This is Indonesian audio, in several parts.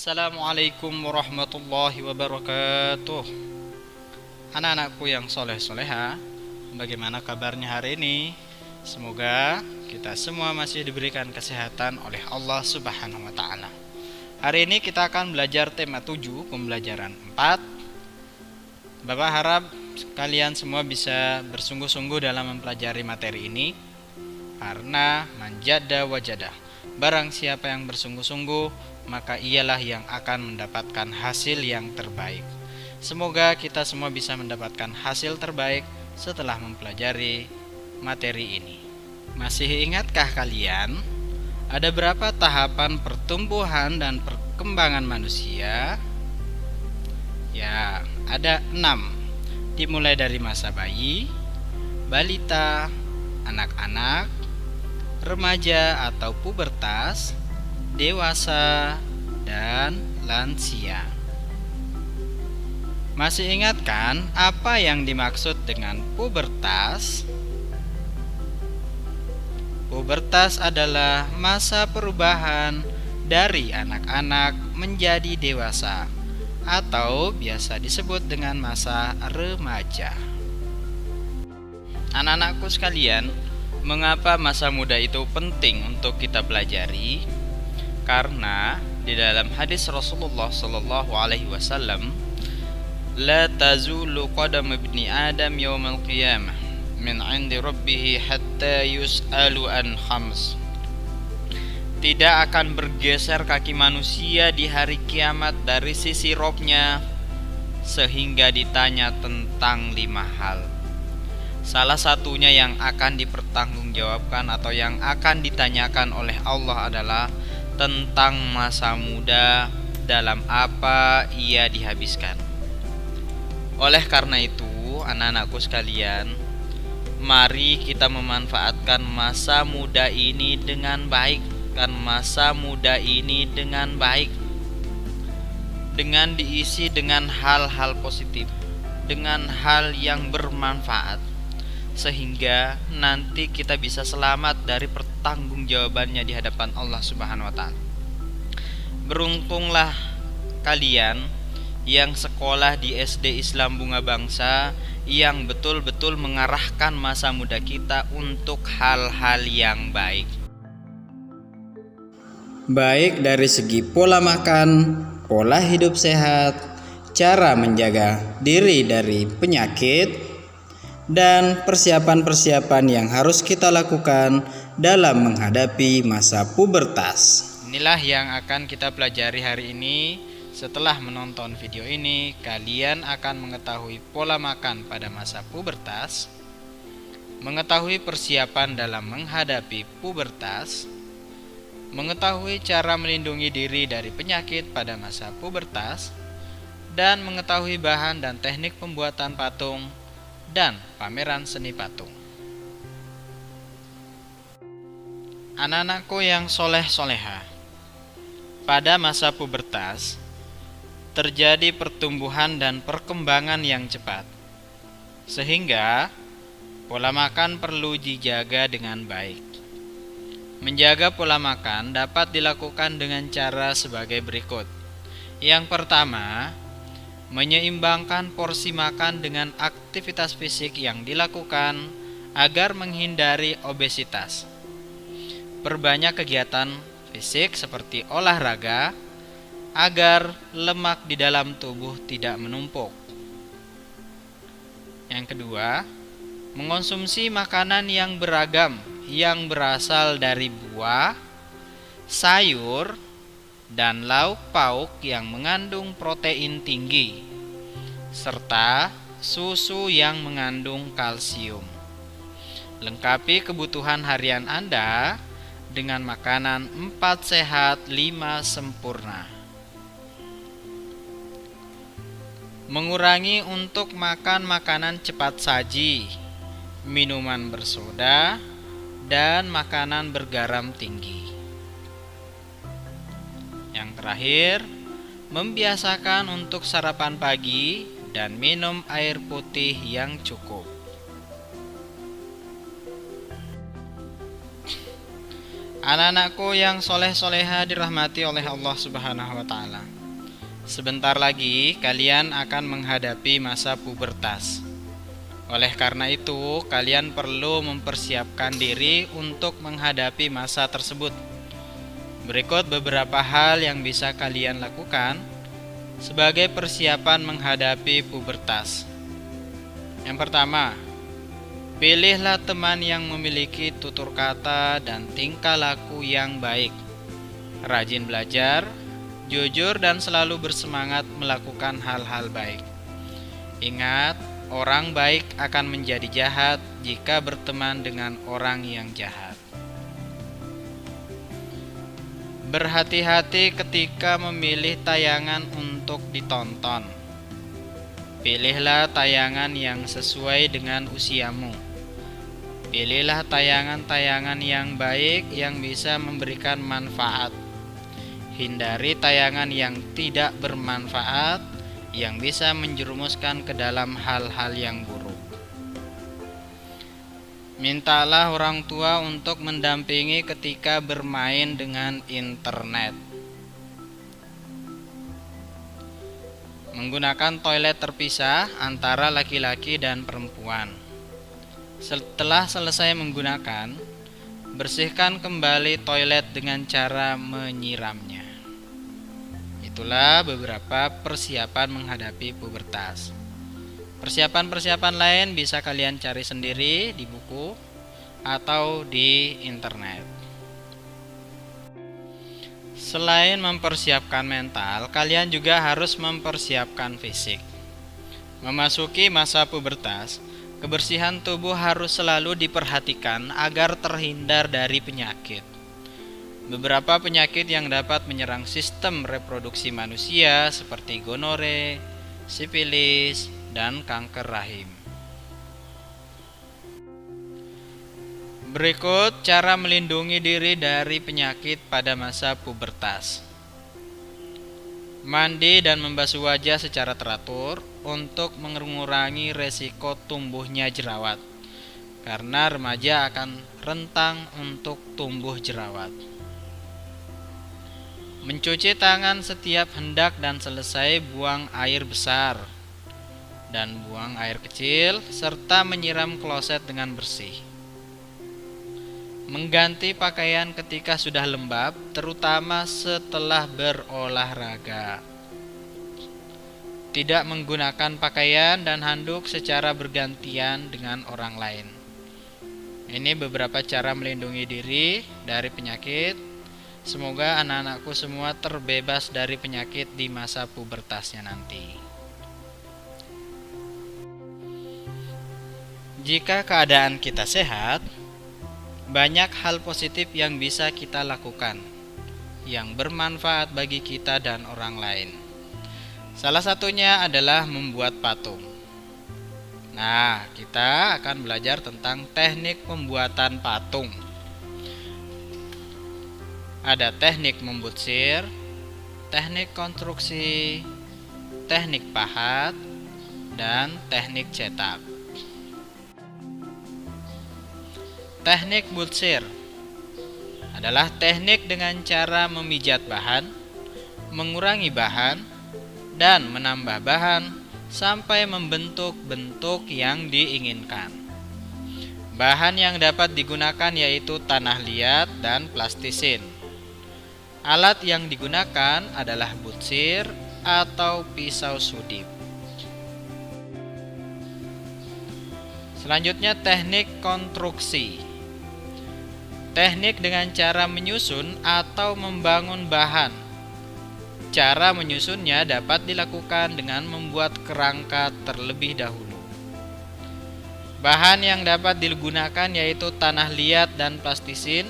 Assalamualaikum warahmatullahi wabarakatuh. Anak-anakku yang soleh-soleha, bagaimana kabarnya hari ini? Semoga kita semua masih diberikan kesehatan oleh Allah Subhanahu wa Ta'ala. Hari ini kita akan belajar tema 7, pembelajaran 4. Bapak harap kalian semua bisa bersungguh-sungguh dalam mempelajari materi ini, karena manjada wajada, barang siapa yang bersungguh-sungguh maka ialah yang akan mendapatkan hasil yang terbaik. Semoga kita semua bisa mendapatkan hasil terbaik setelah mempelajari materi ini. Masih ingatkah kalian ada berapa tahapan pertumbuhan dan perkembangan manusia? Ya, ada 6. Dimulai dari masa bayi, balita, anak-anak, remaja atau pubertas, dewasa, dan lansia. Masih ingatkan apa yang dimaksud dengan pubertas? Pubertas adalah masa perubahan dari anak-anak menjadi dewasa, atau biasa disebut dengan masa remaja. Anak-anakku sekalian, mengapa masa muda itu penting untuk kita pelajari? Karena di dalam hadis Rasulullah sallallahu alaihi wasallam, la tazulu qadam ibni adam yaumal qiyamah min 'indi rabbih hatta yus'alu an khams. Tidak akan bergeser kaki manusia di hari kiamat dari sisi Robnya sehingga ditanya tentang 5 hal. Salah satunya yang akan dipertanggungjawabkan atau yang akan ditanyakan oleh Allah adalah tentang masa muda, dalam apa ia dihabiskan. Oleh karena itu, anak-anakku sekalian, mari kita memanfaatkan masa muda ini dengan baik, dengan diisi dengan hal-hal positif, dengan hal yang bermanfaat, sehingga nanti kita bisa selamat dari pertanggungjawabannya di hadapan Allah Subhanahu wa Ta'ala. Beruntunglah kalian yang sekolah di SD Islam Bunga Bangsa, yang betul-betul mengarahkan masa muda kita untuk hal-hal yang baik. Baik dari segi pola makan, pola hidup sehat, cara menjaga diri dari penyakit, dan persiapan-persiapan yang harus kita lakukan dalam menghadapi masa pubertas. Inilah yang akan kita pelajari hari ini. Setelah menonton video ini, kalian akan mengetahui pola makan pada masa pubertas, mengetahui persiapan dalam menghadapi pubertas, mengetahui cara melindungi diri dari penyakit pada masa pubertas, dan mengetahui bahan dan teknik pembuatan patung dan pameran seni patung. Anak-anakku yang soleh-soleha, pada masa pubertas terjadi pertumbuhan dan perkembangan yang cepat, sehingga pola makan perlu dijaga dengan baik. Menjaga pola makan dapat dilakukan dengan cara sebagai berikut. Yang pertama, menyeimbangkan porsi makan dengan aktivitas fisik yang dilakukan agar menghindari obesitas. Perbanyak kegiatan fisik seperti olahraga agar lemak di dalam tubuh tidak menumpuk. Yang kedua, mengonsumsi makanan yang beragam yang berasal dari buah, sayur, dan lauk pauk yang mengandung protein tinggi, serta susu yang mengandung kalsium. Lengkapi kebutuhan harian Anda dengan makanan 4 sehat 5 sempurna. Mengurangi untuk makan makanan cepat saji, minuman bersoda, dan makanan bergaram tinggi. Yang terakhir, membiasakan untuk sarapan pagi dan minum air putih yang cukup. Anak-anakku yang soleh-soleha dirahmati oleh Allah Subhanahu wa Ta'ala. Sebentar lagi kalian akan menghadapi masa pubertas. Oleh karena itu, kalian perlu mempersiapkan diri untuk menghadapi masa tersebut. Berikut beberapa hal yang bisa kalian lakukan sebagai persiapan menghadapi pubertas. Yang pertama, pilihlah teman yang memiliki tutur kata dan tingkah laku yang baik, rajin belajar, jujur dan selalu bersemangat melakukan hal-hal baik. Ingat, orang baik akan menjadi jahat jika berteman dengan orang yang jahat. Berhati-hati ketika memilih tayangan untuk ditonton. Pilihlah tayangan yang sesuai dengan usiamu. Pilihlah tayangan-tayangan yang baik yang bisa memberikan manfaat. Hindari tayangan yang tidak bermanfaat yang bisa menjerumuskan ke dalam hal-hal yang buruk. Mintalah orang tua untuk mendampingi ketika bermain dengan internet. Menggunakan toilet terpisah antara laki-laki dan perempuan. Setelah selesai menggunakan, bersihkan kembali toilet dengan cara menyiramnya. Itulah beberapa persiapan menghadapi pubertas. Persiapan-persiapan lain bisa kalian cari sendiri di buku atau di internet. Selain mempersiapkan mental, kalian juga harus mempersiapkan fisik. Memasuki masa pubertas, kebersihan tubuh harus selalu diperhatikan agar terhindar dari penyakit. Beberapa penyakit yang dapat menyerang sistem reproduksi manusia seperti gonore, sifilis, dan kanker rahim. Berikut cara melindungi diri dari penyakit pada masa pubertas. Mandi dan membasuh wajah secara teratur untuk mengurangi resiko tumbuhnya jerawat, karena remaja akan rentang untuk tumbuh jerawat. Mencuci tangan setiap hendak dan selesai buang air besar dan buang air kecil, serta menyiram kloset dengan bersih. Mengganti pakaian ketika sudah lembab, terutama setelah berolahraga. Tidak menggunakan pakaian dan handuk secara bergantian dengan orang lain. Ini beberapa cara melindungi diri dari penyakit. Semoga anak-anakku semua terbebas dari penyakit di masa pubertasnya nanti. Jika keadaan kita sehat, banyak hal positif yang bisa kita lakukan yang bermanfaat bagi kita dan orang lain. Salah satunya adalah membuat patung. Nah, kita akan belajar tentang teknik pembuatan patung. Ada teknik membutsir, teknik konstruksi, teknik pahat, dan teknik cetak. Teknik butsir adalah teknik dengan cara memijat bahan, mengurangi bahan, dan menambah bahan sampai membentuk bentuk yang diinginkan. Bahan yang dapat digunakan yaitu tanah liat dan plastisin. Alat yang digunakan adalah butsir atau pisau sudip. Selanjutnya teknik konstruksi. Teknik dengan cara menyusun atau membangun bahan. Cara menyusunnya dapat dilakukan dengan membuat kerangka terlebih dahulu. Bahan yang dapat digunakan yaitu tanah liat dan plastisin,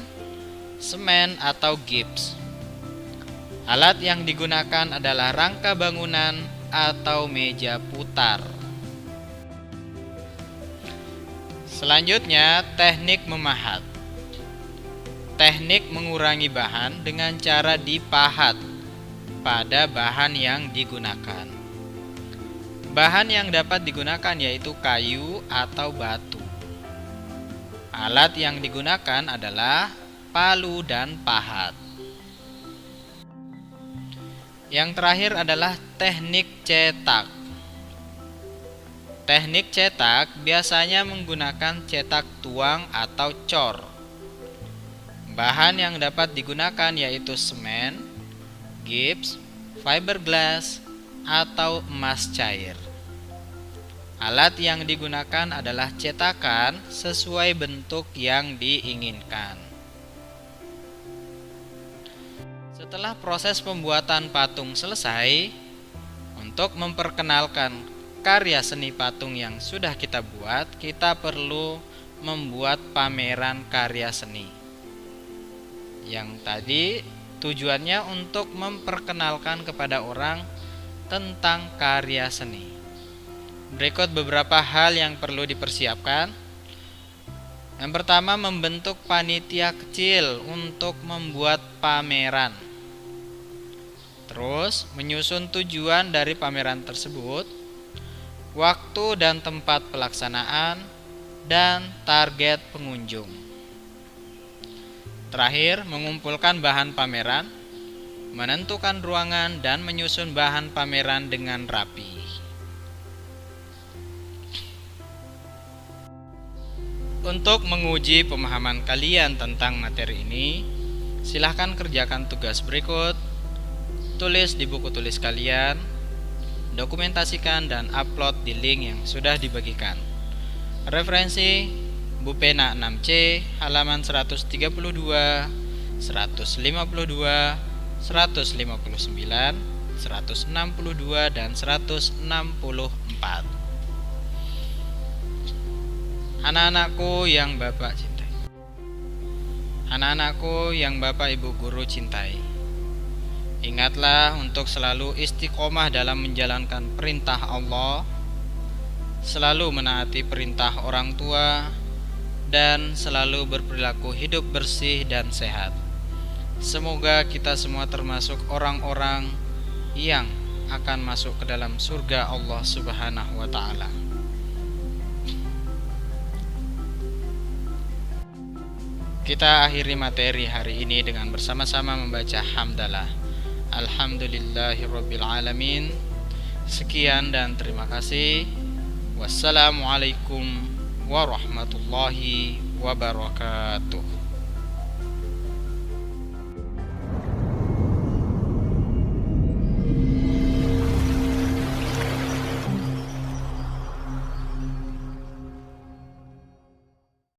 semen atau gips. Alat yang digunakan adalah rangka bangunan atau meja putar. Selanjutnya, teknik memahat. Teknik mengurangi bahan dengan cara dipahat pada bahan yang digunakan. Bahan yang dapat digunakan yaitu kayu atau batu. Alat yang digunakan adalah palu dan pahat. Yang terakhir adalah teknik cetak. Teknik cetak biasanya menggunakan cetak tuang atau cor. Bahan yang dapat digunakan yaitu semen, gips, fiberglass, atau emas cair. Alat yang digunakan adalah cetakan sesuai bentuk yang diinginkan. Setelah proses pembuatan patung selesai, untuk memperkenalkan karya seni patung yang sudah kita buat, kita perlu membuat pameran karya seni. Yang tadi tujuannya untuk memperkenalkan kepada orang tentang karya seni. Berikut beberapa hal yang perlu dipersiapkan. Yang pertama, membentuk panitia kecil untuk membuat pameran. Terus, menyusun tujuan dari pameran tersebut, waktu dan tempat pelaksanaan, dan target pengunjung. Terakhir, mengumpulkan bahan pameran, menentukan ruangan, dan menyusun bahan pameran dengan rapi. Untuk menguji pemahaman kalian tentang materi ini, silahkan kerjakan tugas berikut, tulis di buku tulis kalian, dokumentasikan dan upload di link yang sudah dibagikan. Referensi Bupena 6C halaman 132, 152, 159, 162, dan 164. Anak-anakku yang Bapak cintai. Anak-anakku yang Bapak Ibu guru cintai. Ingatlah untuk selalu istiqomah dalam menjalankan perintah Allah, selalu menaati perintah orang tua, dan selalu berperilaku hidup bersih dan sehat. Semoga kita semua termasuk orang-orang yang akan masuk ke dalam surga Allah Subhanahu wa Ta'ala. Kita akhiri materi hari ini dengan bersama-sama membaca hamdalah. Alhamdulillahirabbil alamin. Sekian dan terima kasih. Wassalamualaikum warahmatullahi wabarakatuh.